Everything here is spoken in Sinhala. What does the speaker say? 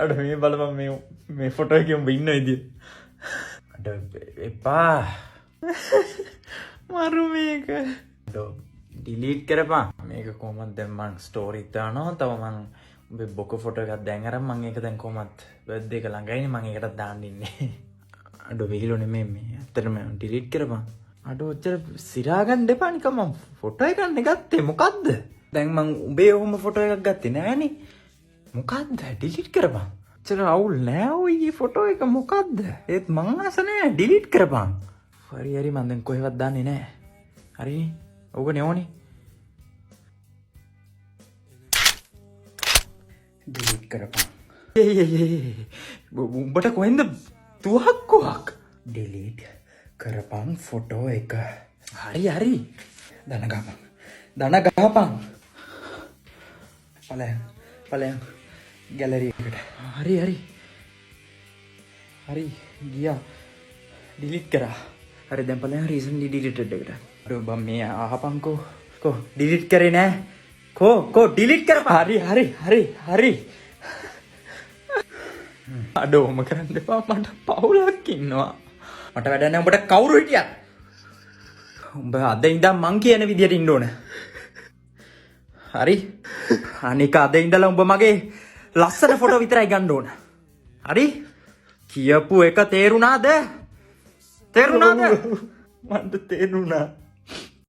අඩ මේ බලපන් මේ ෆොටෝ එකේ උඹ ඉන්න විදිය. අඩ එපා. මරු මේක. අඩ ඩිලීට් කරපන්. මේක කොහොමද දැන් මං ස්ටෝරි දානවා. තව මං උඹේ බොක ෆොටෝ එකක් දැන් අරන් මං ඒක දැන් කොහොමද බර්ත්ඩේ එක ළඟයිනේ මං ඒකටත් දාන්න ඉන්නේ. අඩ වෙහිලෝ නෙමෙයි මේ. ඇත්තටම ඩිලීට් කරපන්. අඩ ඔච්චර සිරා ගන්න එපා නිකන් මං ෆොටෝ එකක් ගත්තේ මොකද්ද? දැන් මං උඹේ ඔහොම ෆොටෝ එකක් ගත්තේ නෑනේ. මොකද්ද ඩිලීට් කරපන්. චර අවුල් නෑ ඔය ෆොටෝ එක මොකද්ද? ඒත් මං ආස නෑ ඩිලීට් කරපන්. හරි මං දැන් කොහෙවත් දාන්නේ නෑ. හරිනේ. ඕකනේ ඕනේ. ඩිලීට් කරපන්. උඹට කොහෙන්ද තුවක්කුවක්? ඩිලීට් කරපන් ෆොටෝ එක. හරි. දන ගහපන්. පලයන්. ගැලරි එකට. හරි ගියා. ඩිලීට් කරා. හරි දැන් පලයන් රීසන්ලි ඩිලීටඩ් එකට. අර බම් මේ අහපන්කෝ. කො ඩිලීට් කරේ නෑ. කො ඩිලීට් කරපන්. හරි. අඩෝම කරන්න එපා මට පවුලක් ඉන්නවා. මට වැඩ නැහැ උඹට කවුරු හිටියත්. උඹ අද ඉඳන් මං කියන විදියට ඉන්න ඕන. හරි. අනික අද ඉඳලා උඹ මගේ ලස්සන ෆොටෝ විතරයි ගන්න ඕන. හරි? කියපු එක තේරුණාද? මන්ට තේරුණා.